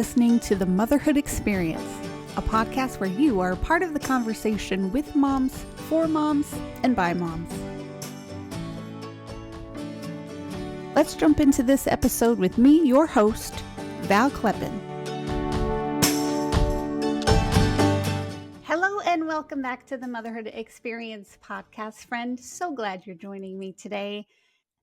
listening to the Motherhood Experience, a podcast where you are part of the conversation with moms, for moms, and by moms. Let's jump into this episode with me, your host, Val Kleppen. Hello and welcome back to the Motherhood Experience podcast, friend. So glad you're joining me today.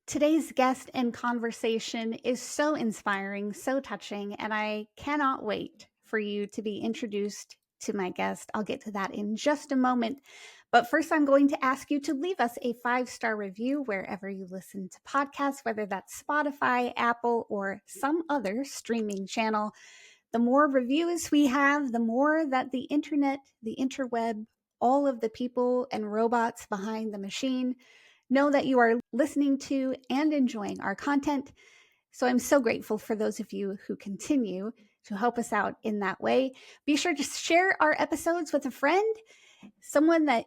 Today's guest and conversation is so inspiring, so touching, and I cannot wait for you to be introduced to my guest. I'll get to that in just a moment. But first, I'm going to ask you to leave us a 5-star review wherever you listen to podcasts, whether that's Spotify, Apple, or some other streaming channel. The more reviews we have, the more that the internet, the interweb, all of the people and robots behind the machine know that you are listening to and enjoying our content. So I'm so grateful for those of you who continue to help us out in that way. Be sure to share our episodes with a friend, someone that,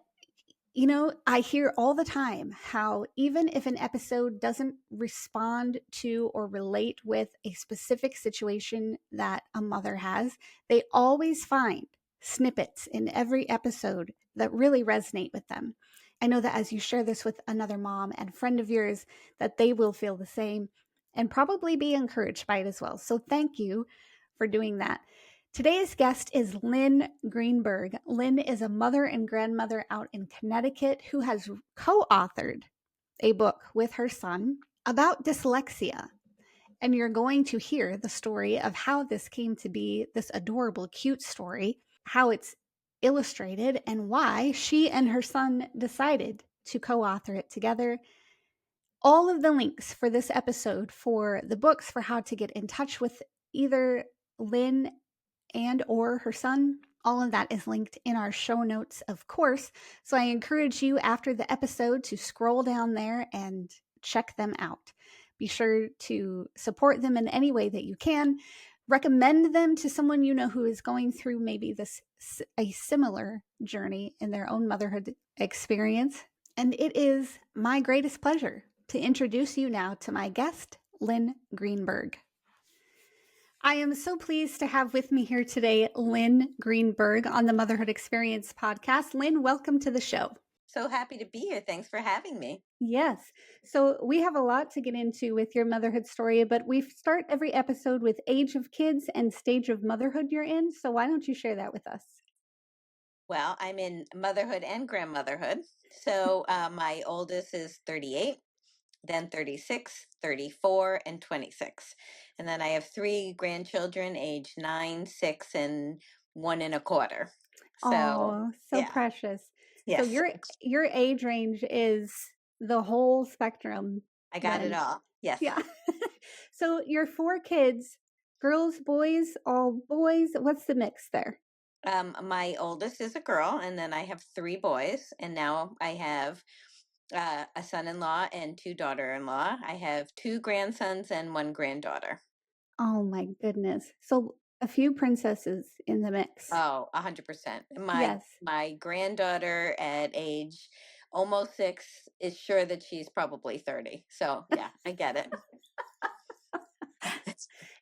I hear all the time how even if an episode doesn't respond to or relate with a specific situation that a mother has, they always find snippets in every episode that really resonate with them. I know that as you share this with another mom and friend of yours, that they will feel the same and probably be encouraged by it as well. So thank you for doing that. Today's guest is Lynn Greenberg. Lynn is a mother and grandmother out in Connecticut who has co-authored a book with her son about dyslexia. And you're going to hear the story of how this came to be, this adorable, cute story, how it's illustrated, and why she and her son decided to co-author it together. All of the links for this episode, for the books, for how to get in touch with either Lynn and or her son, all of that is linked in our show notes, of course. So I encourage you after the episode to scroll down there and check them out. Be sure to support them in any way that you can. Recommend them to someone you know who is going through maybe a similar journey in their own motherhood experience. And it is my greatest pleasure to introduce you now to my guest, Lynn Greenberg. I am so pleased to have with me here today Lynn Greenberg on the Motherhood Experience podcast. Lynn, welcome to the show. So happy to be here. Thanks for having me. Yes. So we have a lot to get into with your motherhood story, but we start every episode with age of kids and stage of motherhood you're in. So why don't you share that with us? Well, I'm in motherhood and grandmotherhood. So my oldest is 38, then 36, 34, and 26. And then I have 3 grandchildren, age 9, 6, and 1 1/4. So yeah. Precious. Yes. So your age range is the whole spectrum. I got then. it all. Yes. Yeah. So your 4 kids, girls, boys, all boys. What's the mix there? My oldest is a girl, and then I have 3 boys, and now I have a son-in-law and 2 daughter-in-law. I have 2 grandsons and 1 granddaughter. Oh my goodness. So a few princesses in the mix. Oh, 100%. Yes. My granddaughter at age almost 6 is sure that she's probably 30. So yeah, I get it.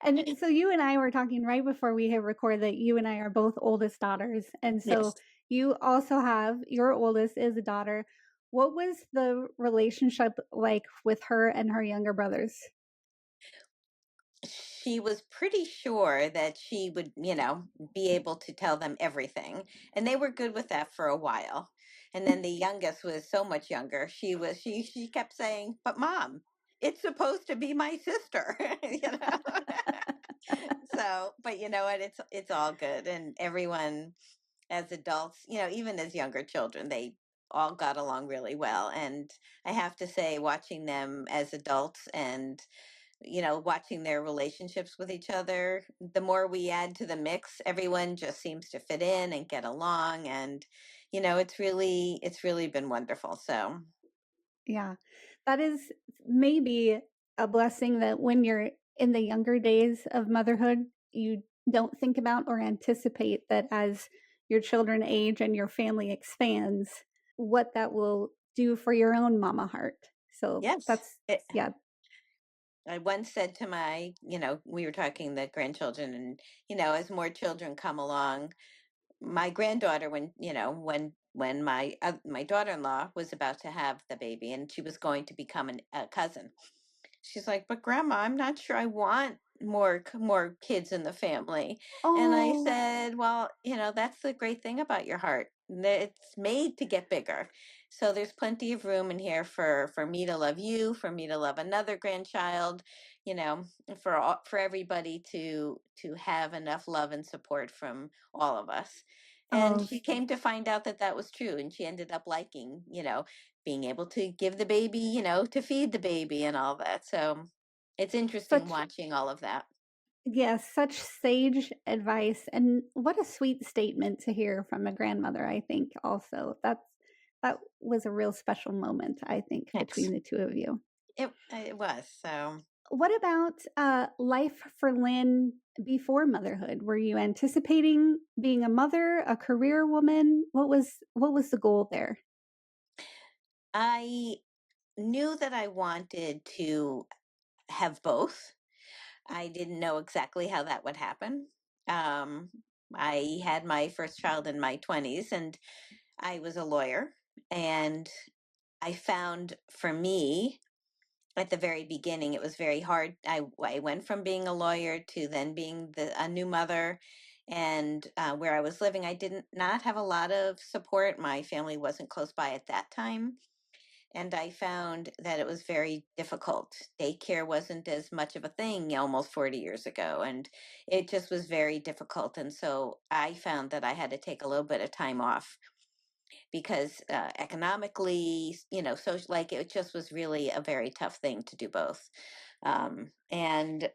And so you and I were talking right before we hit record that you and I are both oldest daughters. And so Yes. you also have, your oldest is a daughter. What was the relationship like with her and her younger brothers? She was pretty sure that she would, be able to tell them everything. And they were good with that for a while. And then the youngest was so much younger. She kept saying, "But mom, it's supposed to be my sister." So, but you know what? It's all good. And everyone as adults, even as younger children, they all got along really well. And I have to say, watching them as adults and watching their relationships with each other, the more we add to the mix, everyone just seems to fit in and get along. And, it's really been wonderful. So, Yeah, that is maybe a blessing that when you're in the younger days of motherhood, you don't think about or anticipate that as your children age and your family expands, what that will do for your own mama heart. So yes, yeah. I once said to my, we were talking the grandchildren, and as more children come along, my granddaughter, when my daughter-in-law was about to have the baby and she was going to become a cousin, she's like, but grandma, I'm not sure I want more kids in the family. And I Oh, said, well, that's the great thing about your heart. It's made to get bigger. So there's plenty of room in here for me to love you, for me to love another grandchild, you know, for everybody to have enough love and support from all of us. And oh, she came to find out that that was true, and she ended up liking, being able to give the baby, to feed the baby and all that. So it's interesting such watching all of that. yes, such sage advice, and what a sweet statement to hear from a grandmother, I think also. That was a real special moment, I think, between Thanks. the two of you. It was. So What about life for Lynn before motherhood? Were you anticipating being a mother, a career woman? What was the goal there? I knew that I wanted to have both. I didn't know exactly how that would happen. Um, I had my first child in my 20s, and I was a lawyer. And I found for me, at the very beginning, it was very hard. I went from being a lawyer to then being a new mother. And where I was living, I didn't not have a lot of support. My family wasn't close by at that time. And I found that it was very difficult. Daycare wasn't as much of a thing almost 40 years ago, and it just was very difficult. And so I found that I had to take a little bit of time off because economically, so like it just was really a very tough thing to do both. And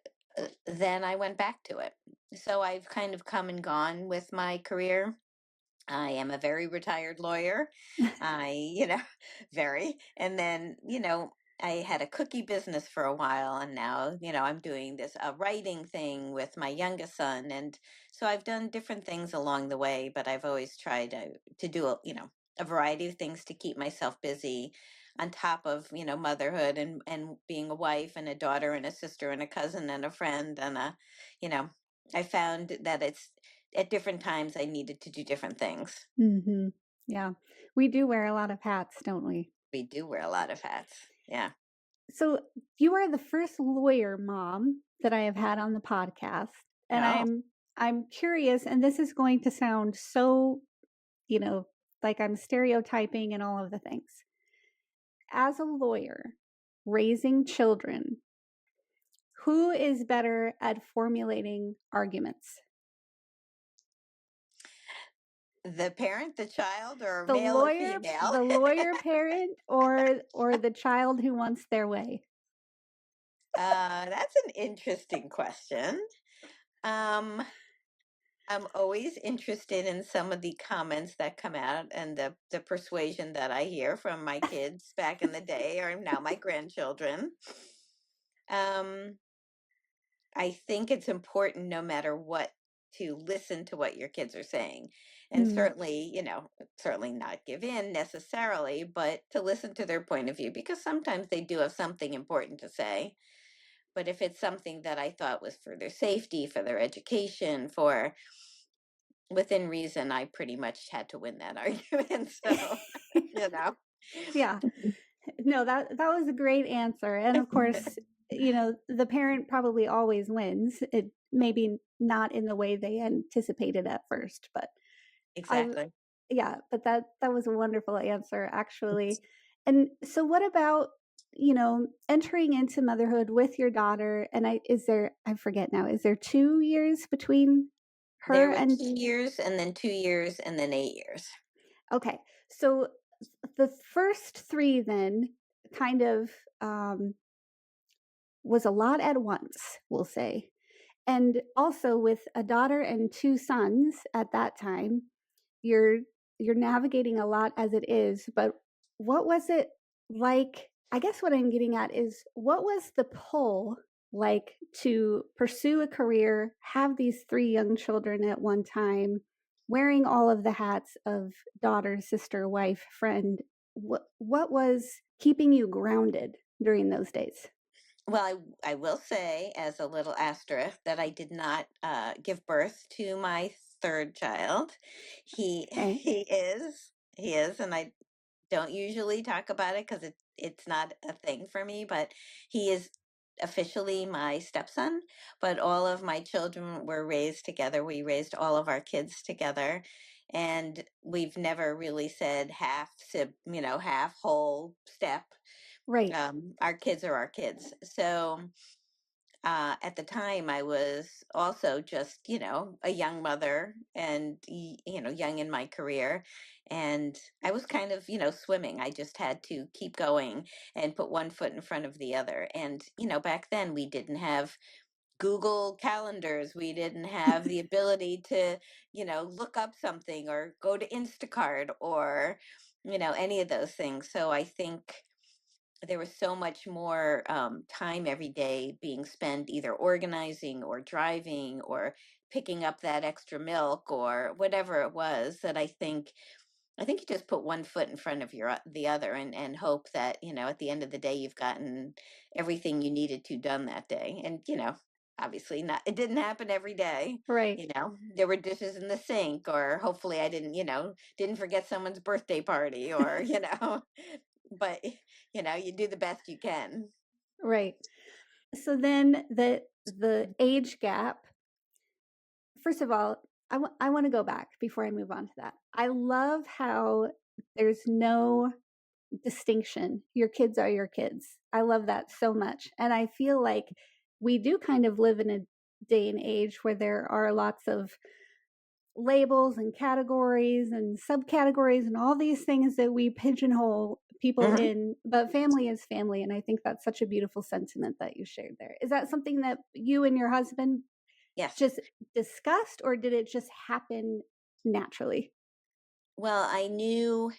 then I went back to it. So I've kind of come and gone with my career. I am a very retired lawyer. Very. And then, I had a cookie business for a while, and now, I'm doing this writing thing with my youngest son. And so I've done different things along the way, but I've always tried to do, a variety of things to keep myself busy on top of, motherhood and being a wife and a daughter and a sister and a cousin and a friend you know, I found that it's at different times I needed to do different things. Hmm. Yeah, we do wear a lot of hats, don't we? We do wear a lot of hats. Yeah. So you are the first lawyer mom that I have had on the podcast, and Oh, I'm curious, and this is going to sound so, you know, like I'm stereotyping and all of the things. As a lawyer raising children, who is better at formulating arguments? the parent, the child, or The male or lawyer, female? the lawyer parent, or the child who wants their way? That's an interesting question. Um, I'm always interested in some of the comments that come out and the persuasion that I hear from my kids back in the day, or now my grandchildren. Um, I think it's important no matter what to listen to what your kids are saying. And Mm. certainly, certainly not give in necessarily, but to listen to their point of view because sometimes they do have something important to say. But if it's something that I thought was for their safety, for their education, for within reason, I pretty much had to win that argument. So, you know. Yeah. No, that was a great answer. And of course, the parent probably always wins. It maybe not in the way they anticipated at first, but I Exactly. yeah, but that was a wonderful answer actually. And so what about, entering into motherhood with your daughter and I forget now, is there 2 years between There her were and 2 years and then 2 years and then 8 years. okay. So the first 3 then kind of was a lot at once, we'll say. And also with a daughter and 2 sons at that time, you're you're navigating a lot as it is, but what was it like? I guess what I'm getting at is what was the pull like to pursue a career, have these 3 young children at one time, wearing all of the hats of daughter, sister, wife, friend? What was keeping you grounded during those days? Well, I will say, as a little asterisk, that I did not give birth to my third child. He Okay. he is, and I don't usually talk about it because it's not a thing for me. But he is officially my stepson. But all of my children were raised together. We raised all of our kids together, and we've never really said half whole step. Right. Our kids are our kids. So at the time, I was also just, a young mother and, young in my career. And I was kind of, swimming. I just had to keep going and put one foot in front of the other. And, back then we didn't have Google calendars. We didn't have the ability to, look up something or go to Instacart or, any of those things. So I think there was so much more time every day being spent either organizing or driving or picking up that extra milk or whatever it was that I think you just put one foot in front of the other and hope that at the end of the day you've gotten everything you needed to done that day. And obviously not, it didn't happen every day. Right. There were dishes in the sink, or hopefully I didn't forget someone's birthday party, or but you do the best you can. Right. So then the age gap, first of all, I want to go back before I move on to that. I love how there's no distinction. Your kids are your kids. I love that so much. And I feel like we do kind of live in a day and age where there are lots of labels and categories and subcategories and all these things that we pigeonhole people Hmm. in, but family is family. And I think that's such a beautiful sentiment that you shared there. Is that something that you and your husband Yes. just discussed, or did it just happen naturally? Well, I knew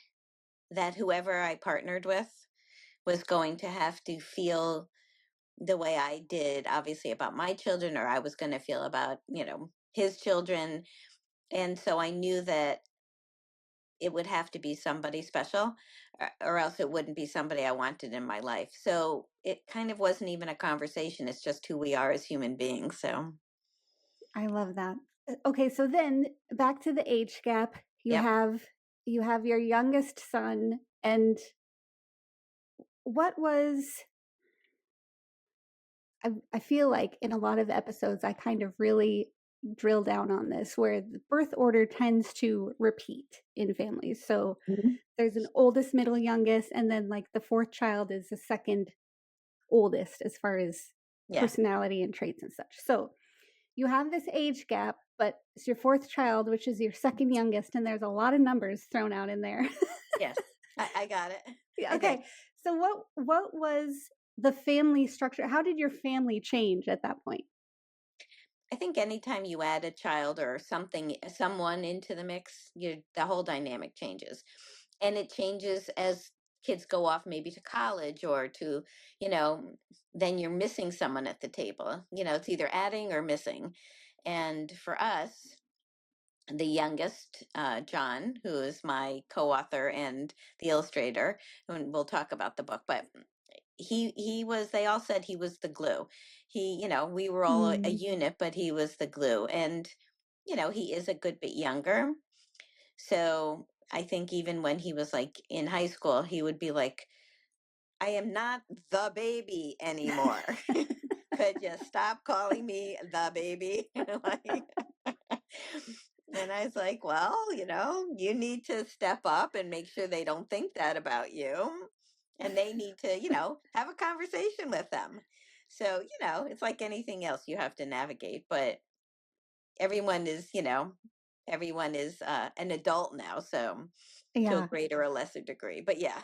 that whoever I partnered with was going to have to feel the way I did, obviously, about my children, or I was going to feel about, his children. And so I knew that it would have to be somebody special, or else it wouldn't be somebody I wanted in my life. So it kind of wasn't even a conversation. It's just who we are as human beings. So, I love that. Okay, so then back to the age gap. You yep. have you have your youngest son, and what was I feel like in a lot of episodes I kind of really drill down on this where the birth order tends to repeat in families. So Mhm. there's an oldest, middle, youngest, and then like the fourth child is the second oldest as far as Yeah. personality and traits and such. So you have this age gap, but it's your fourth child, which is your second youngest, and there's a lot of numbers thrown out in there. Yes. I got it. Yeah, I did. okay. So what was the family structure? How did your family change at that point? I think anytime you add a child or someone into the mix, the whole dynamic changes. And it changes as kids go off maybe to college or to, you know, then you're missing someone at the table. It's either adding or missing. And for us, the youngest, John, who is my co-author and the illustrator, and we'll talk about the book, but he was, they all said he was the glue. We were all a Mm, unit, but he was the glue. And he is a good bit younger, so I think even when he was like in high school, he would be like, I am not the baby anymore. Could you stop calling me the baby? Like, and I was like, well, you need to step up and make sure they don't think that about you. And they need to, have a conversation with them. So, it's like anything else you have to navigate, but everyone is, everyone is an adult now. So, to a yeah. greater or lesser degree, but yeah.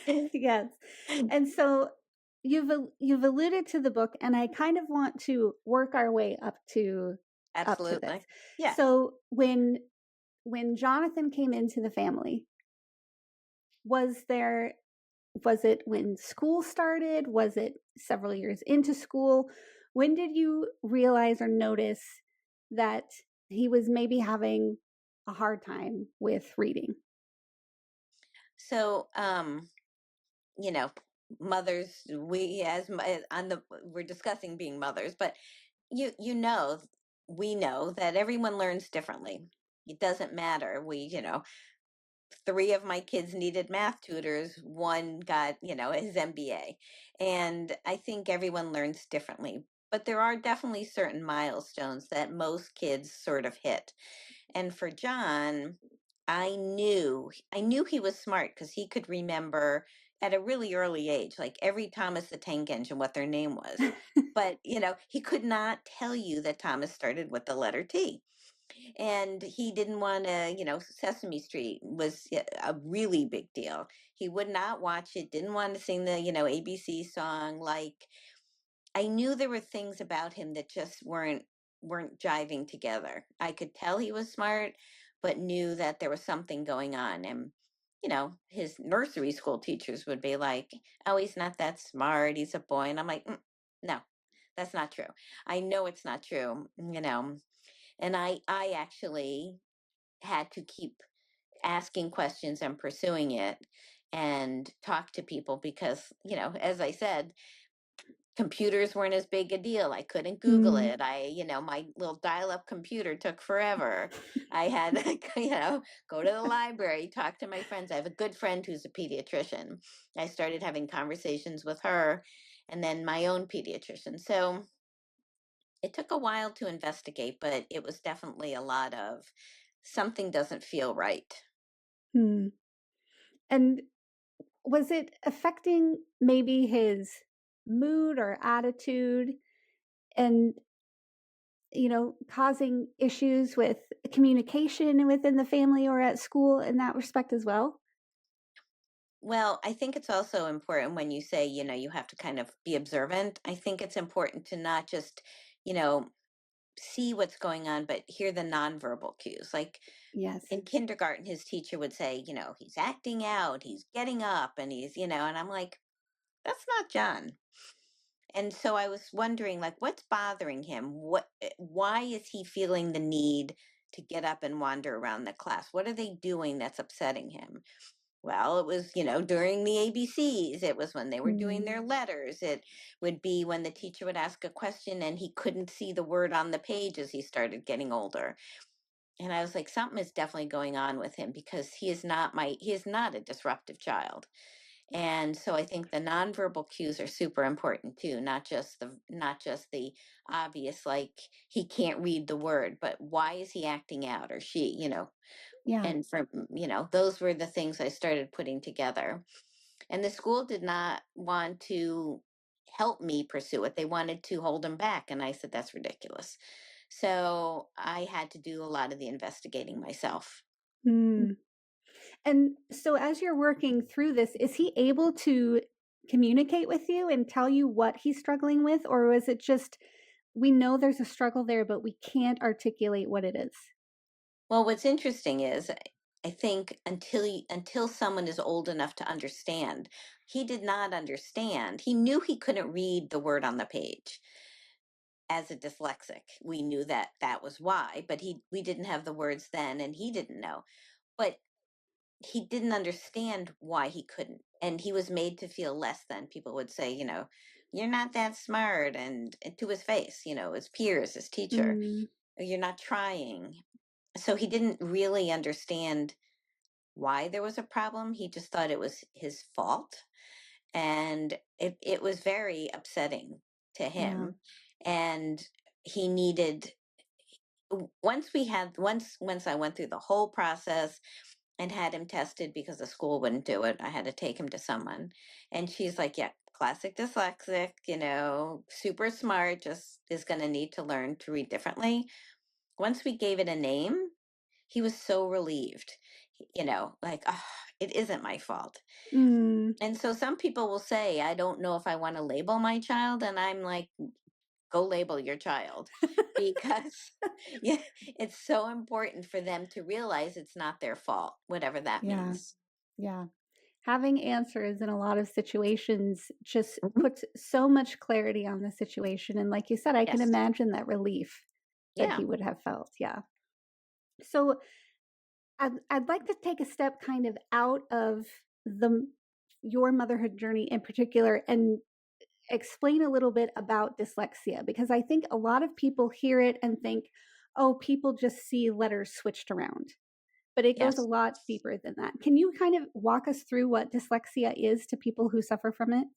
Yes. And so you've alluded to the book, and I kind of want to work our way up to this. Absolutely. Yeah. So when Jonathan came into the family, was there was it when school started? Was it several years into school? When did you realize or notice that he was maybe having a hard time with reading? So, you know, mothers, we're discussing being mothers, but you know, we know that everyone learns differently. It doesn't matter. Three of my kids needed math tutors. One got, his MBA. And I think everyone learns differently. But there are definitely certain milestones that most kids sort of hit. And for John, I knew he was smart because he could remember at a really early age, like every Thomas the Tank Engine, what their name was. But, he could not tell you that Thomas started with the letter T. And he didn't want to, Sesame Street was a really big deal. He would not watch it, didn't want to sing the, ABC song. Like, I knew there were things about him that just weren't jiving together. I could tell he was smart, but knew that there was something going on. And, his nursery school teachers would be like, "Oh, he's not that smart. He's a boy." And I'm like, "No, that's not true. I know it's not true." And I actually had to keep asking questions and pursuing it and talk to people because, as I said, computers weren't as big a deal. I couldn't Google Mm. it. My little dial-up computer took forever. I had to, go to the library, talk to my friends. I have a good friend who's a pediatrician. I started having conversations with her and then my own pediatrician. So it took a while to investigate, but it was definitely a lot of something doesn't feel right. Hmm. And was it affecting maybe his mood or attitude and, causing issues with communication within the family or at school in that respect as well? Well, I think it's also important when you say, you have to kind of be observant. I think it's important to not just, you know, see what's going on, but hear the nonverbal cues. Like Yes. in kindergarten, his teacher would say, he's acting out, he's getting up, and and I'm like, that's not John. And so I was wondering, like, what's bothering him? Why is he feeling the need to get up and wander around the class? What are they doing that's upsetting him? Well, it was, during the ABCs. It was when they were doing Mm. their letters. It would be when the teacher would ask a question and he couldn't see the word on the page as he started getting older. And I was like, something is definitely going on with him because he is not a disruptive child. And so I think the nonverbal cues are super important too, not just the obvious, like he can't read the word, but why is he acting out, or she, Yeah. and those were the things I started putting together. And the school did not want to help me pursue it. They wanted to hold him back, and I said that's ridiculous. So I had to do a lot of the investigating myself. Mm. And so as you're working through this, is he able to communicate with you and tell you what he's struggling with? Or is it just, we know there's a struggle there, but we can't articulate what it is? Well, what's interesting is I think until someone is old enough to understand, he did not understand. He knew he couldn't read the word on the page. As a dyslexic, we knew that that was why, but we didn't have the words then, and he didn't know. But he didn't understand why he couldn't, and he was made to feel less than. People would say, you're not that smart, and to his face, his peers, his teacher, Mm. you're not trying. So he didn't really understand why there was a problem. He just thought it was his fault. And it was very upsetting to Yeah. him. And he needed, once I went through the whole process and had him tested because the school wouldn't do it, I had to take him to someone. And she's like, yeah, classic dyslexic, super smart, just is going to need to learn to read differently. Once we gave it a name, he was so relieved, like, oh, it isn't my fault. Mm. And so some people will say, I don't know if I want to label my child. And I'm like, go label your child because yeah, it's so important for them to realize it's not their fault, whatever that Yeah. means. Yeah. Having answers in a lot of situations just Mhm. puts so much clarity on the situation. And like you said, I can Yes. imagine that relief that Yeah. he would have felt. Yeah. So I'd like to take a step kind of out of the your motherhood journey in particular and explain a little bit about dyslexia because I think a lot of people hear it and think, oh, people just see letters switched around. But it goes a Yes. lot deeper than that. Can you kind of walk us through what dyslexia is to people who suffer from it?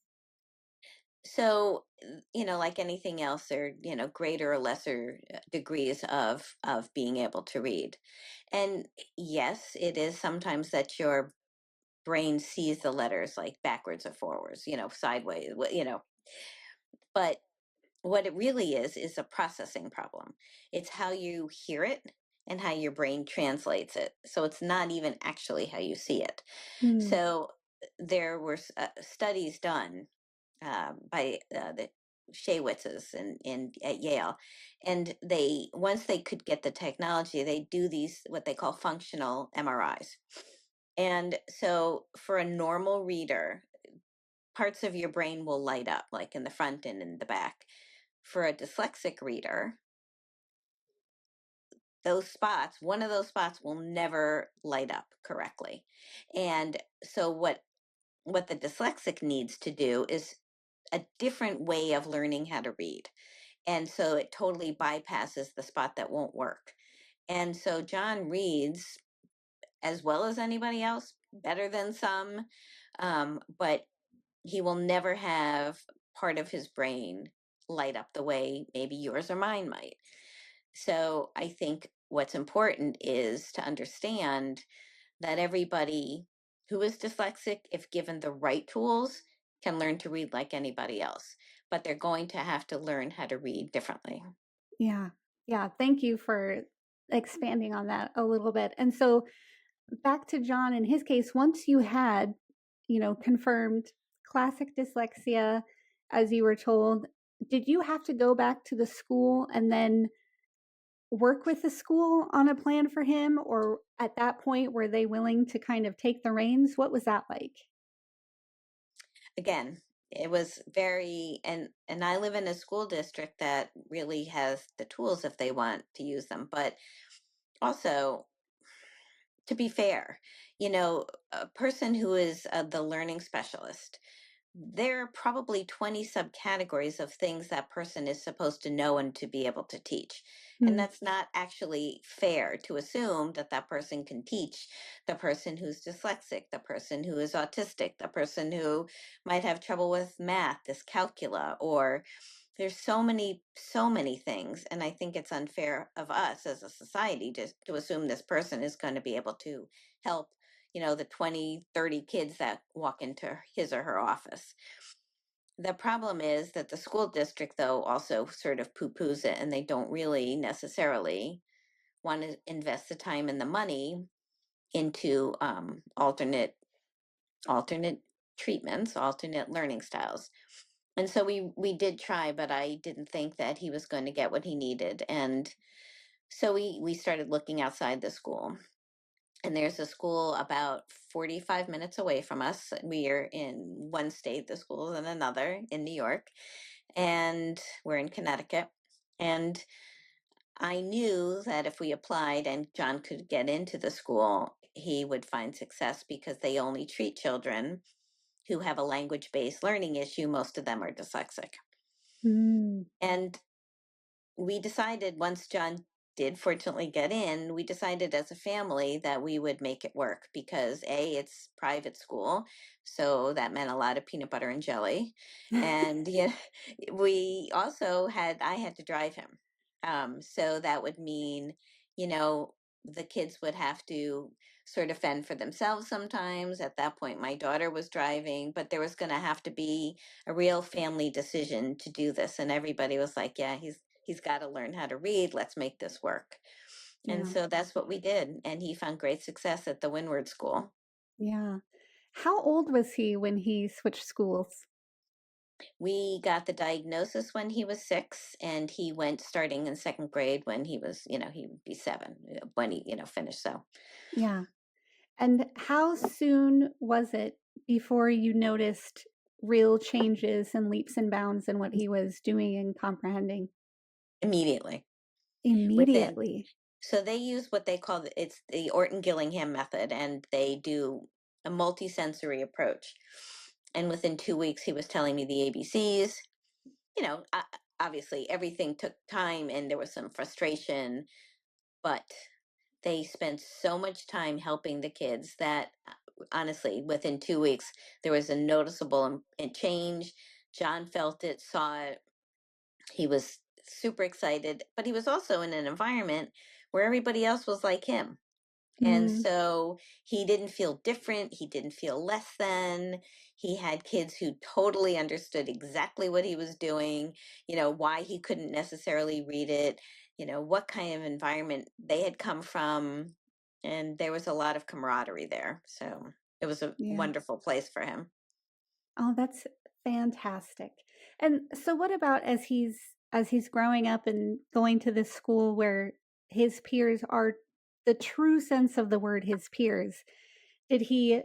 So, like anything else, there are, greater or lesser degrees of being able to read. And yes, it is sometimes that your brain sees the letters like backwards or forwards, sideways, but what it really is a processing problem. It's how you hear it and how your brain translates it. So it's not even actually how you see it. Mm, So there were studies done by the Shaywitzes at Yale, and they once they could get the technology, they do these what they call functional MRIs. And so for a normal reader, parts of your brain will light up, like in the front and in the back. For a dyslexic reader, those spots, one of those spots will never light up correctly. And so what the dyslexic needs to do is a different way of learning how to read. And so it totally bypasses the spot that won't work. And so John reads as well as anybody else, better than some, but he will never have part of his brain light up the way maybe yours or mine might. So I think what's important is to understand that everybody who is dyslexic, if given the right tools, can learn to read like anybody else, but they're going to have to learn how to read differently. yeah. Yeah. Thank you for expanding on that a little bit. And so back to John in his case, once you had, confirmed classic dyslexia, as you were told, did you have to go back to the school and then work with the school on a plan for him? Or at that point, were they willing to kind of take the reins? What was that like? Again, it was very and I live in a school district that really has the tools if they want to use them, but also to be fair, a person who is the learning specialist, there are probably 20 subcategories of things that person is supposed to know and to be able to teach. And Mm, that's not actually fair to assume that that person can teach the person who's dyslexic, the person who is autistic, the person who might have trouble with math, dyscalculia, or there's so many things. And I think it's unfair of us as a society to assume this person is going to be able to help the 20, 30 kids that walk into his or her office. The problem is that the school district, though, also sort of poo poos it, and they don't really necessarily want to invest the time and the money into alternate treatments, alternate learning styles. And so we did try, but I didn't think that he was going to get what he needed. And so we started looking outside the school. And there's a school about 45 minutes away from us. We are in one state, the school is in another, in New York, and we're in Connecticut. And I knew that if we applied and John could get into the school, he would find success because they only treat children who have a language based learning issue. Most of them are dyslexic. mm, And we decided once John did fortunately get in, we decided as a family that we would make it work because A, it's private school. So that meant a lot of peanut butter and jelly. And yeah, I had to drive him. So that would mean, you know, the kids would have to sort of fend for themselves sometimes. At that point, my daughter was driving, but there was going to have to be a real family decision to do this. And everybody was like, yeah, he's got to learn how to read. Let's make this work. And yeah. so that's what we did. And he found great success at the Windward School. Yeah. How old was he when he switched schools? We got the diagnosis when he was 6, and he went starting in second grade when he was, he would be 7 when he, finished. So Yeah. And how soon was it before you noticed real changes and leaps and bounds in what he was doing and comprehending? immediately within. Immediately. So they use what they call it's the Orton Gillingham method, and they do. a multisensory approach. And within 2 weeks, he was telling me the ABCs. You know, obviously everything took time and there was some frustration, but they spent so much time helping the kids that honestly, within 2 weeks, there was a noticeable change. John felt it, saw it. He was super excited, but he was also in an environment where everybody else was like him. And Mm, so he didn't feel different. He didn't feel less than. He had kids who totally understood exactly what he was doing, why he couldn't necessarily read it, what kind of environment they had come from. And there was a lot of camaraderie there. So it was a yeah. wonderful place for him. Oh, that's fantastic. And so what about as he's growing up and going to this school where his peers are the true sense of the word his peers? Did he,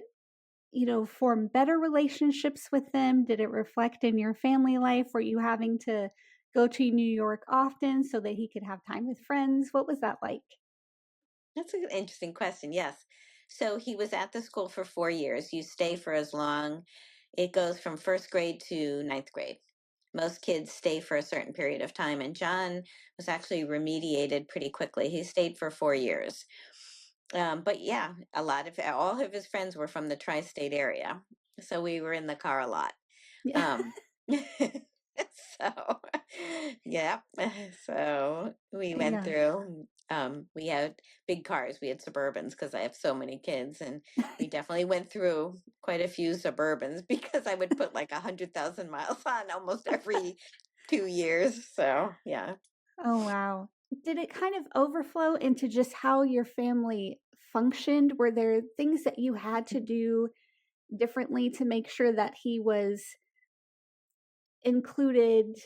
form better relationships with them? Did it reflect in your family life? Were you having to go to New York often so that he could have time with friends? What was that like? That's an interesting question. Yes. So he was at the school for 4 years. You stay for as long. It goes from first grade to ninth grade. Most kids stay for a certain period of time, and John was actually remediated pretty quickly. He stayed for 4 years. But yeah, all of his friends were from the tri-state area, so we were in the car a lot. Yeah. Um, so, yeah. So we went Yeah. through. We had big cars. We had Suburbans because I have so many kids, and we definitely went through quite a few Suburbans because I would put like 100,000 miles on almost every 2 years. So yeah. Oh, wow. Did it kind of overflow into just how your family functioned? Were there things that you had to do differently to make sure that he was included,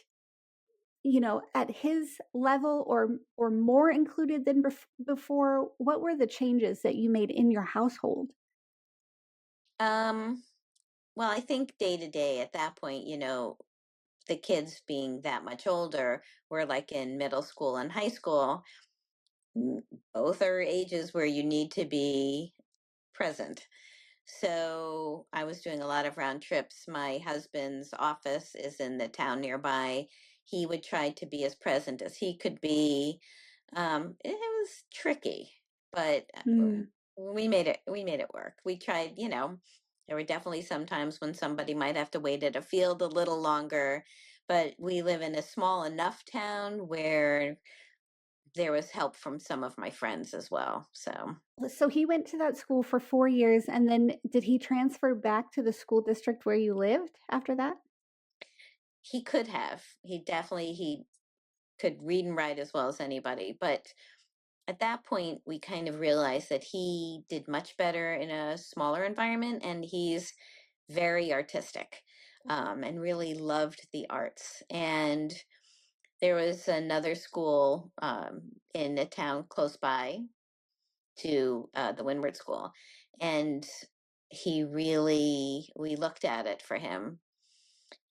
at his level or more included than before? What were the changes that you made in your household? Um. Well, I think day to day at that point, the kids being that much older, were like in middle school and high school. Mm, Both are ages where you need to be present. So I was doing a lot of round trips. My husband's office is in the town nearby. He would try to be as present as he could be. It was tricky, but Mm. we made it work. We tried, there were definitely some times when somebody might have to wait at a field a little longer, but we live in a small enough town where there was help from some of my friends as well. So So he went to that school for 4 years, and then did he transfer back to the school district where you lived after that? he could have. He could read and write as well as anybody, but at that point we kind of realized that he did much better in a smaller environment, and he's very artistic, and really loved the arts. And there was another school, in a town close by to the Windward School, and we looked at it for him.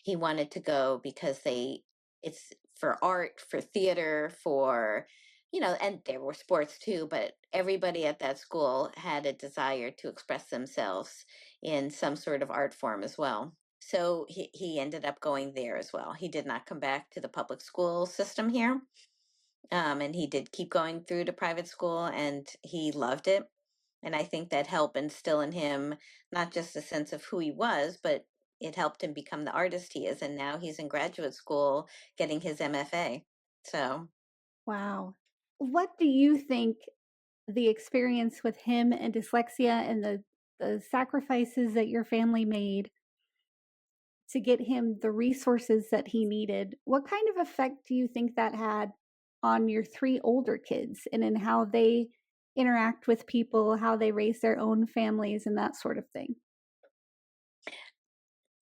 He wanted to go because it's for art, for theater, for, and there were sports too, but everybody at that school had a desire to express themselves in some sort of art form as well. So he ended up going there as well. He did not come back to the public school system here. And he did keep going through to private school, and he loved it. And I think that helped instill in him not just a sense of who he was, but it helped him become the artist he is. And now he's in graduate school getting his MFA. So Wow. What do you think the experience with him and dyslexia and the sacrifices that your family made to get him the resources that he needed, what kind of effect do you think that had on your 3 older kids and in how they interact with people, how they raise their own families, and that sort of thing?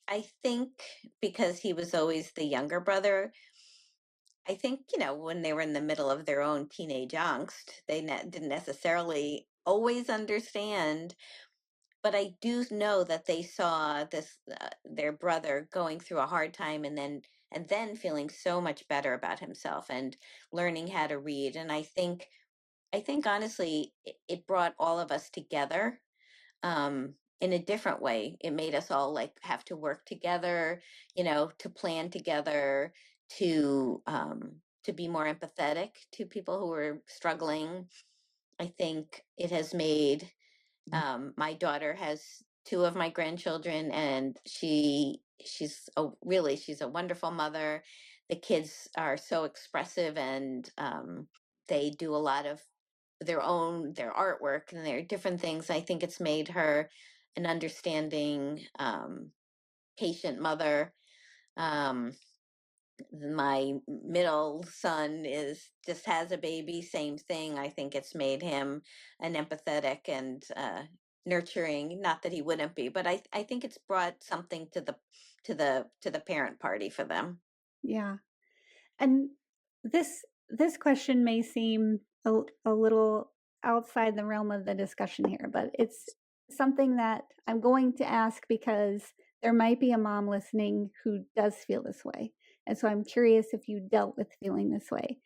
I think because he was always the younger brother, I think, when they were in the middle of their own teenage angst, they didn't necessarily always understand. But I do know that they saw their brother going through a hard time, and then feeling so much better about himself and learning how to read. And I think honestly, it brought all of us together. in a different way. It made us all like have to work together, to plan together, to be more empathetic to people who are struggling. I think it has made, my daughter has two of my grandchildren, and she's a wonderful mother. The kids are so expressive, and they do a lot of their artwork and their different things. I think it's made her an understanding, patient mother. Um, my middle son is just has a baby, same thing. I think it's made him an empathetic and nurturing, not that he wouldn't be, but I think it's brought something to the parent party for them. Yeah. And this question may seem a little outside the realm of the discussion here, but it's something that I'm going to ask because there might be a mom listening who does feel this way. And so I'm curious if you dealt with feeling this way.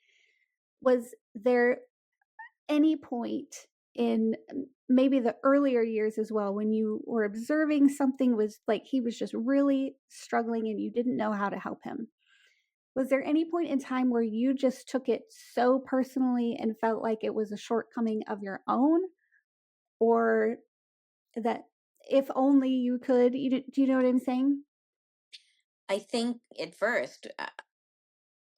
Was there any point in maybe the earlier years as well when you were observing something was like he was just really struggling and you didn't know how to help him? Was there any point in time where you just took it so personally and felt like it was a shortcoming of your own, or that if only you could, do you know what I'm saying? I think at first,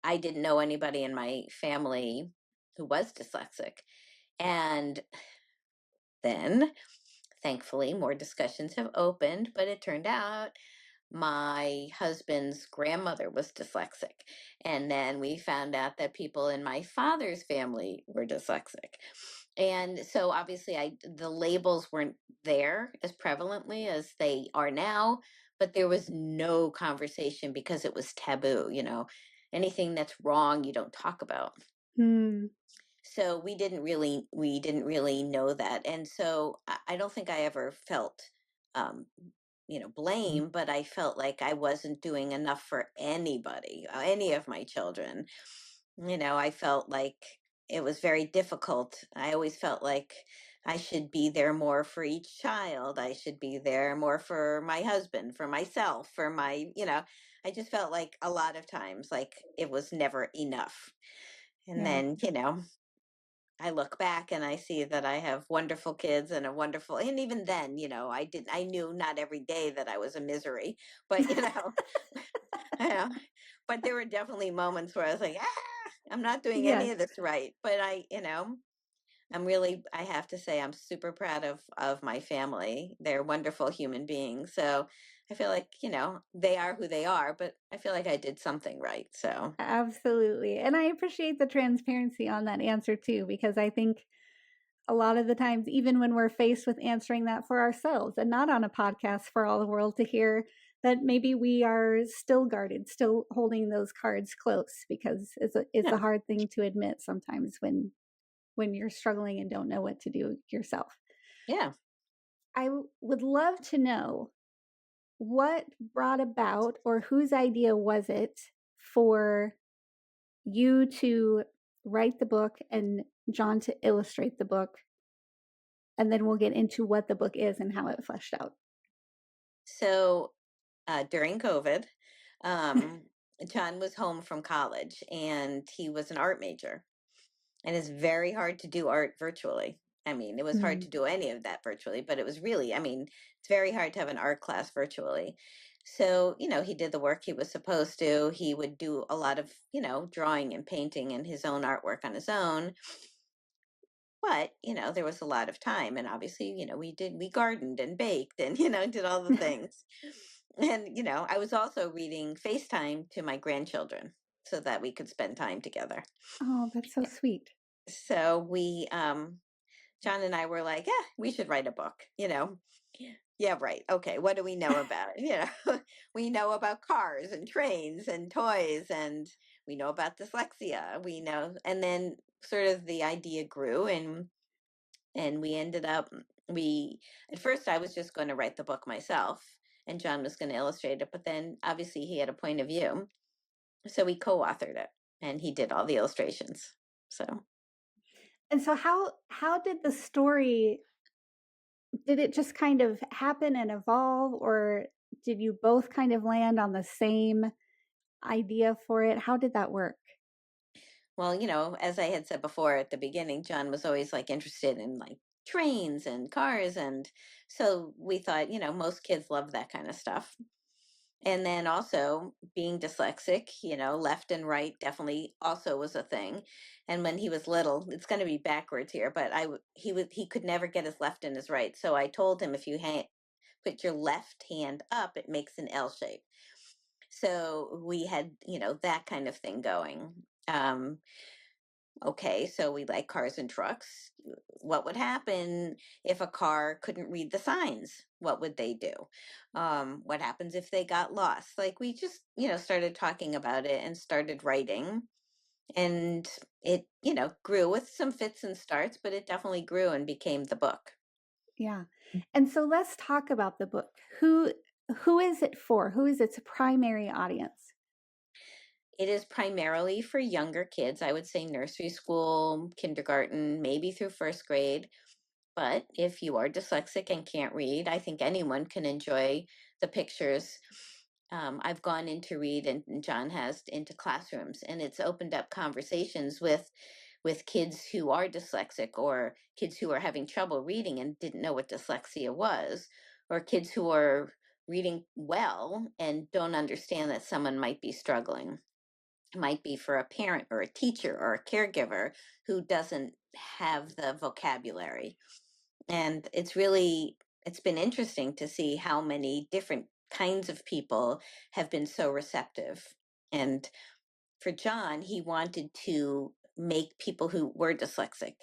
I didn't know anybody in my family who was dyslexic. And then, thankfully, more discussions have opened, but it turned out my husband's grandmother was dyslexic. And then we found out that people in my father's family were dyslexic. And so obviously the labels weren't there as prevalently as they are now, but there was no conversation because it was taboo, anything that's wrong you don't talk about. Hmm. So we didn't really know that. And so I don't think I ever felt, um blame, but I felt like I wasn't doing enough for anybody, any of my children. I felt like it was very difficult. I always felt like I should be there more for each child. I should be there more for my husband, for myself, for I just felt like a lot of times like it was never enough. And Yeah. then, I look back and I see that I have wonderful kids and and even then, I knew not every day that I was a misery, but you know, but there were definitely moments where I was like, I'm not doing any Yes, of this right. But I have to say, I'm super proud of my family. They're wonderful human beings. So I feel like, they are who they are, but I feel like I did something right. So absolutely. And I appreciate the transparency on that answer too, because I think a lot of the times, even when we're faced with answering that for ourselves and not on a podcast for all the world to hear, that maybe we are still guarded, still holding those cards close, because it's a yeah, hard thing to admit sometimes when you're struggling and don't know what to do yourself. yeah. I would love to know what brought about, or whose idea was it for you to write the book and John to illustrate the book, and then we'll get into what the book is and how it fleshed out. So during COVID, um, John was home from college and he was an art major. And it's very hard to do art virtually. I mean, it was hard Mm. to do any of that virtually, but it was really, it's very hard to have an art class virtually. So, he did the work he was supposed to. He would do a lot of, drawing and painting and his own artwork on his own. But, there was a lot of time. And obviously, we gardened and baked and, did all the things. And, I was also reading FaceTime to my grandchildren so that we could spend time together. Oh, that's so sweet. So John and I were like, yeah, we should write a book. Yeah, right. Okay, what do we know about it? We know about cars and trains and toys, and we know about dyslexia. We know, and then sort of the idea grew, and we ended up we at first I was just going to write the book myself, and John was going to illustrate it, but then obviously he had a point of view, so we co-authored it, and he did all the illustrations. So And so how did the story did it just kind of happen and evolve, or did you both kind of land on the same idea for it? How did that work? Well, as I had said before at the beginning, John was always like interested in like trains and cars. And so we thought, most kids love that kind of stuff. And then also being dyslexic, left and right definitely also was a thing. And when he was little, it's going to be backwards here, but he could never get his left and his right. So I told him if you put your left hand up, it makes an L shape. So we had, that kind of thing going. Okay, so we like cars and trucks. What would happen if a car couldn't read the signs? What would they do? What happens if they got lost? Like we just, started talking about it and started writing. And it, grew with some fits and starts, but it definitely grew and became the book. Yeah. And so let's talk about the book. Who is it for? Who is its primary audience? It is primarily for younger kids. I would say nursery school, kindergarten, maybe through first grade. But if you are dyslexic and can't read, I think anyone can enjoy the pictures. I've gone into read, and John has, into classrooms, and it's opened up conversations with kids who are dyslexic, or kids who are having trouble reading and didn't know what dyslexia was, or kids who are reading well and don't understand that someone might be struggling. It might be for a parent or a teacher or a caregiver who doesn't have the vocabulary. And it's been interesting to see how many different kinds of people have been so receptive. And for John, he wanted to make people who were dyslexic,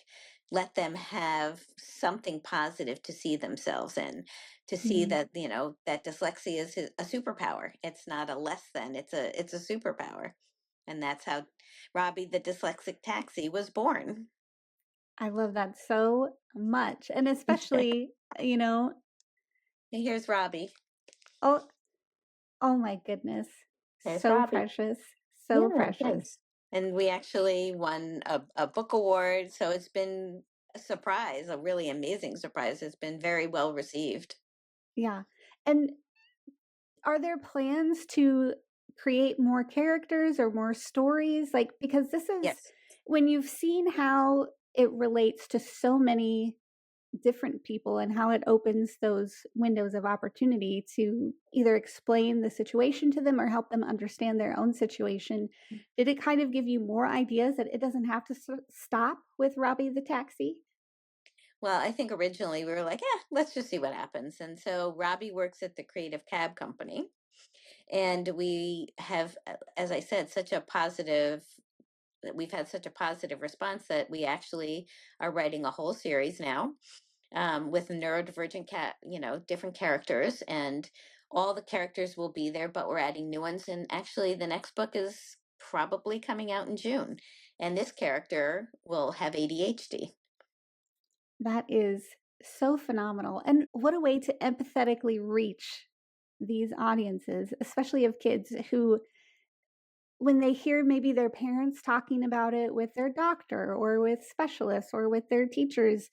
let them have something positive to see themselves in, to see Mhm. that, that dyslexia is a superpower. It's not a less than, it's a superpower. And that's how Robby the Dyslexic Taxi was born. I love that so much. And especially, you know, Here's Robby. oh, oh my goodness. There's So Robby. precious. So Yeah, precious. thanks. And we actually won a book award. So it's been a surprise, a really amazing surprise. It's been very well received. Yeah. And are there plans to create more characters or more stories? Like, because this is Yes. when you've seen how it relates to so many different people and how it opens those windows of opportunity to either explain the situation to them or help them understand their own situation. Did it kind of give you more ideas that it doesn't have to stop with Robbie the taxi? Well, I think originally we were like, let's just see what happens. And so Robbie works at the Creative Cab Company. And we have, as I said, we've had such a positive response that we actually are writing a whole series now, with neurodivergent different characters, and all the characters will be there, but we're adding new ones. And actually, the next book is probably coming out in June, and this character will have ADHD. That is so phenomenal. And what a way to empathetically reach these audiences, especially of kids who, when they hear maybe their parents talking about it with their doctor or with specialists or with their teachers,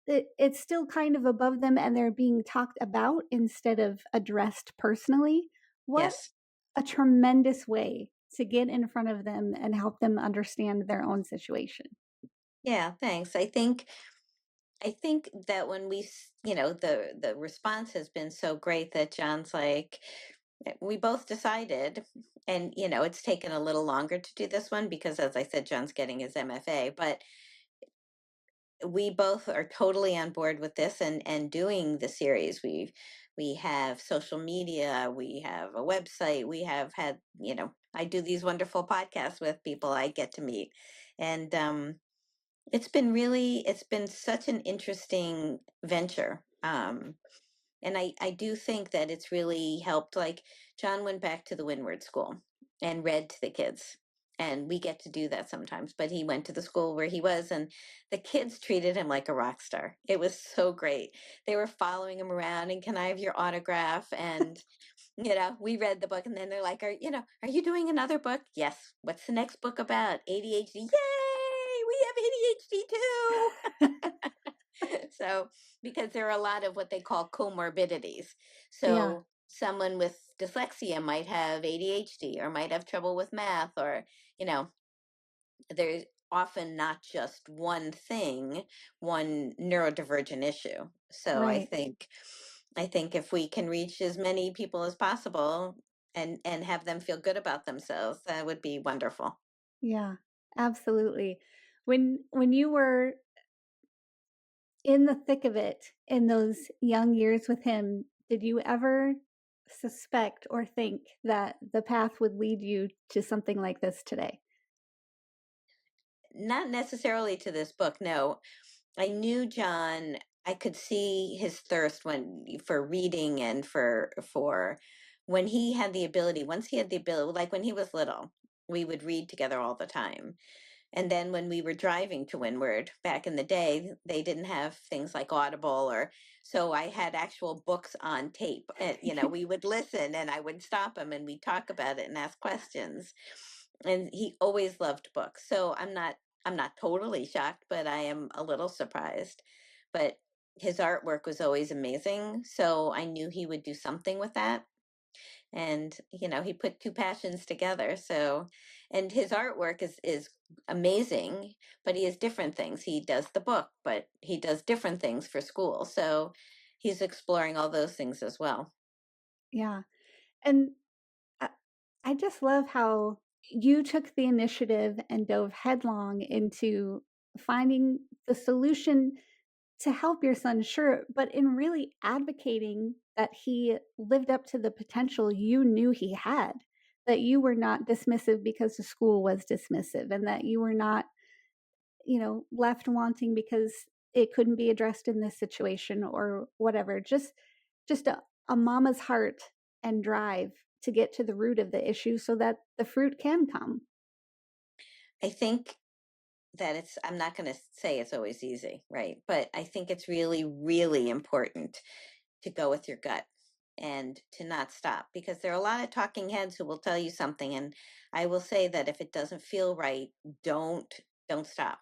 it's still kind of above them and they're being talked about instead of addressed personally. What Yes. a tremendous way to get in front of them and help them understand their own situation. Yeah. Thanks. I think that when the response has been so great that John's like, we both decided, and it's taken a little longer to do this one because, as I said, John's getting his MFA, but we both are totally on board with this and doing the series. We have social media, we have a website, we have had, I do these wonderful podcasts with people I get to meet. And it's been such an interesting venture. And I do think that it's really helped. Like, John went back to the Windward School and read to the kids. And we get to do that sometimes, but he went to the school where he was, and the kids treated him like a rock star. It was so great. They were following him around and, can I have your autograph? And, we read the book, and then they're like, are you doing another book? Yes. What's the next book about? ADHD. Yay! We have ADHD too. So, because there are a lot of what they call comorbidities. Yeah, So, someone with dyslexia might have ADHD or might have trouble with math, or, you know, there's often not just one thing, one neurodivergent issue. So, right. I think if we can reach as many people as possible and have them feel good about themselves, that would be wonderful. Yeah, absolutely. When you were in the thick of it in those young years with him, did you ever suspect or think that the path would lead you to something like this today? Not necessarily to this book, no. I knew John. I could see his thirst for reading and for when he had the ability. Once he had the ability, like when he was little, we would read together all the time. And then when we were driving to Windward back in the day, they didn't have things like Audible, or so I had actual books on tape. And, we would listen and I would stop him and we'd talk about it and ask questions. And he always loved books. So I'm not totally shocked, but I am a little surprised. But his artwork was always amazing. So I knew he would do something with that. And he put two passions together. So, and his artwork is amazing, but he has different things. He does the book, but he does different things for school. So he's exploring all those things as well. Yeah. And I, I just love how you took the initiative and dove headlong into finding the solution to help your son, sure, but in really advocating that he lived up to the potential you knew he had, that you were not dismissive because the school was dismissive, and that you were not, left wanting because it couldn't be addressed in this situation or whatever. Just a mama's heart and drive to get to the root of the issue so that the fruit can come. I think that I'm not going to say it's always easy, right? But I think it's really, really important to go with your gut and to not stop, because there are a lot of talking heads who will tell you something. And I will say that if it doesn't feel right, don't don't stop.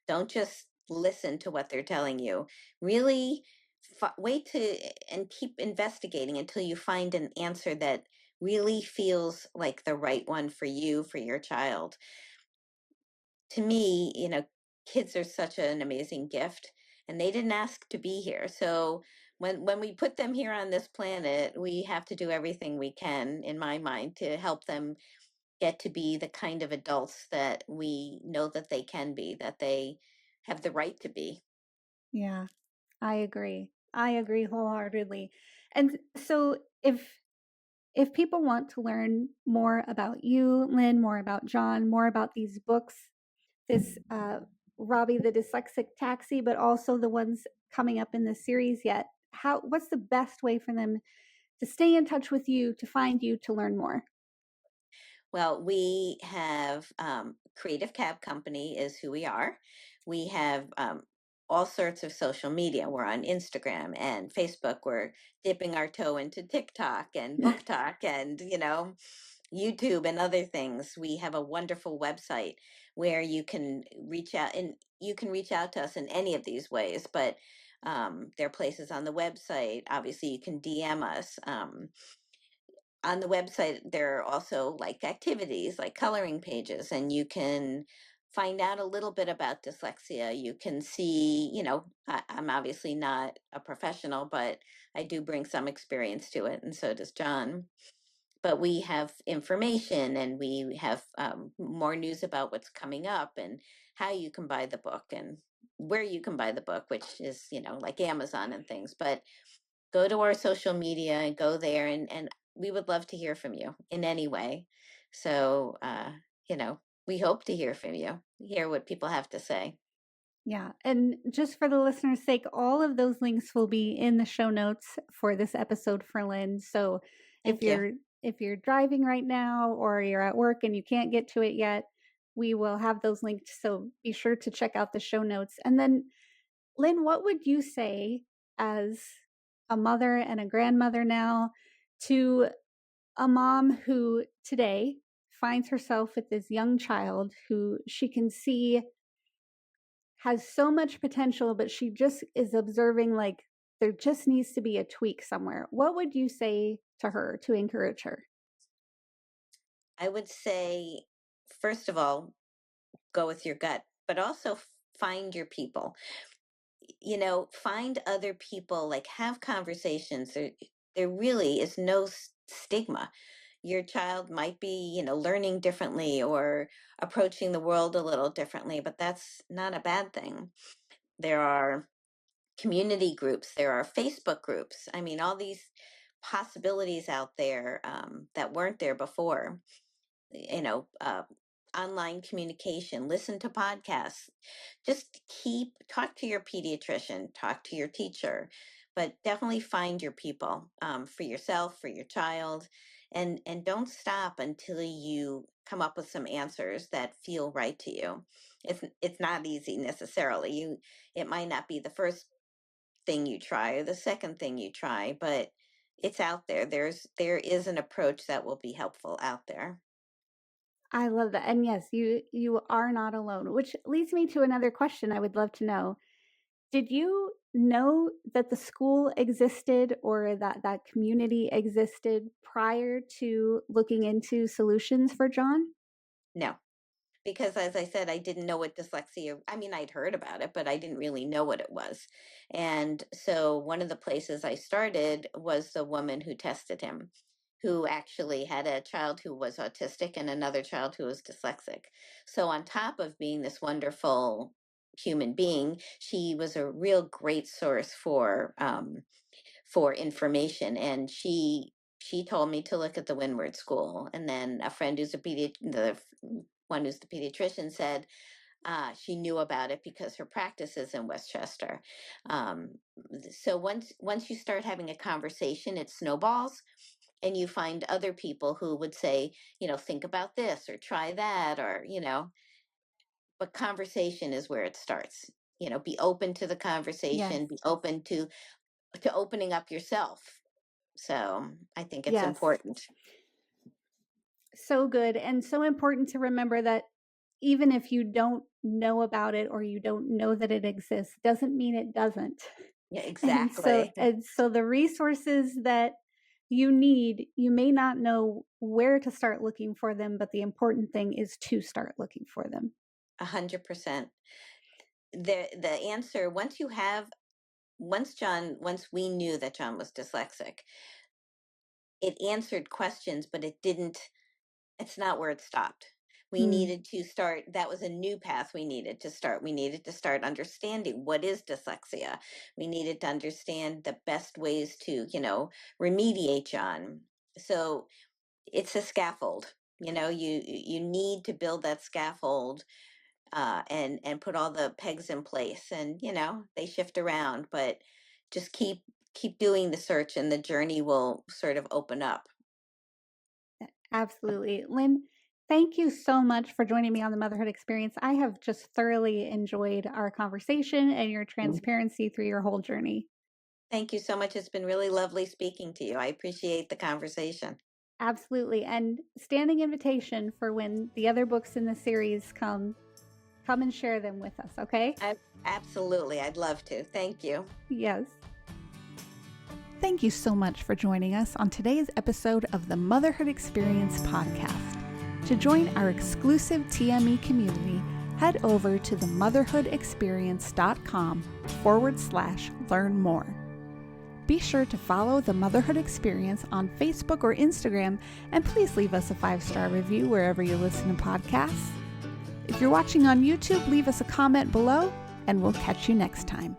Don't just listen to what they're telling you. Really wait to and keep investigating until you find an answer that really feels like the right one for you, for your child. To me, kids are such an amazing gift, and they didn't ask to be here. So when we put them here on this planet, we have to do everything we can, in my mind, to help them get to be the kind of adults that we know that they can be, that they have the right to be. Yeah, I agree. I agree wholeheartedly. And so if people want to learn more about you, Lynn, more about John, more about these books, this Robby the Dyslexic Taxi, but also the ones coming up in the series yet, what's the best way for them to stay in touch with you, to find you, to learn more? Well, we have Creative Cab Company is who we are. We have all sorts of social media. We're on Instagram and Facebook. We're dipping our toe into TikTok and Book Talk and, YouTube and other things. We have a wonderful website where you can reach out, and you can reach out to us in any of these ways. But there are places on the website. Obviously, you can DM us. On the website there are also like activities like coloring pages, and you can find out a little bit about dyslexia. You can see, I'm obviously not a professional, but I do bring some experience to it, and so does John. But we have information, and we have more news about what's coming up and how you can buy the book and where you can buy the book, which is, like Amazon and things. But go to our social media and go there, and we would love to hear from you in any way. So we hope to hear from you, hear what people have to say. Yeah, and just for the listeners' sake, all of those links will be in the show notes for this episode for Lynn. So if Thank you. if you're driving right now or you're at work and you can't get to it yet, we will have those linked. So be sure to check out the show notes. And then, Lynn, what would you say as a mother and a grandmother now to a mom who today finds herself with this young child who she can see has so much potential, but she just is observing like there just needs to be a tweak somewhere. What would you say to her to encourage her? I would say, first of all, go with your gut, but also find your people. Find other people, like have conversations. There really is no stigma. Your child might be, learning differently or approaching the world a little differently, but that's not a bad thing. There are community groups, there are Facebook groups. I mean, all these possibilities out there that weren't there before. you know, uh, Online communication, listen to podcasts, just talk to your pediatrician, talk to your teacher, but definitely find your people, for yourself, for your child, and don't stop until you come up with some answers that feel right to you. It's not easy necessarily. It might not be the first thing you try or the second thing you try, but it's out there. There is an approach that will be helpful out there. I love that. And yes, you are not alone, which leads me to another question I would love to know. Did you know that the school existed or that that community existed prior to looking into solutions for John? No, because as I said, I didn't know what dyslexia, I mean, I'd heard about it, but I didn't really know what it was. And so one of the places I started was the woman who tested him, who actually had a child who was autistic and another child who was dyslexic. So on top of being this wonderful human being, she was a real great source for information. And she told me to look at the Windward School. And then a friend who's the one who's the pediatrician said, she knew about it because her practice is in Westchester. Um, so once you start having a conversation, it snowballs, and you find other people who would say, think about this or try that, or but conversation is where it starts. Be open to the Yes. conversation, be open to opening up yourself. So I think it's Yes. important. So good and so important to remember that even if you don't know about it or you don't know that it exists doesn't mean it doesn't. Yeah, And so exactly. and so the resources that you need, you may not know where to start looking for them, but the important thing is to start looking for them. 100%. The answer, once we knew that John was dyslexic, it answered questions, but it's not where it stopped. We Hmm. needed to start, that was a new path we needed to start. We needed to start understanding what is dyslexia. We needed to understand the best ways to, remediate John. So it's a scaffold. You need to build that scaffold, and put all the pegs in place, and they shift around, but just keep doing the search, and the journey will sort of open up. Absolutely. Lynn, thank you so much for joining me on the Motherhood Experience. I have just thoroughly enjoyed our conversation and your transparency through your whole journey. Thank you so much. It's been really lovely speaking to you. I appreciate the conversation. Absolutely. And standing invitation for when the other books in the series come and share them with us, okay? Absolutely, I'd love to. Thank you. Yes. Thank you so much for joining us on today's episode of the Motherhood Experience podcast. To join our exclusive TME community, head over to themotherhoodexperience.com/learn more. Be sure to follow the Motherhood Experience on Facebook or Instagram, and please leave us a 5-star review wherever you listen to podcasts. If you're watching on YouTube, leave us a comment below, and we'll catch you next time.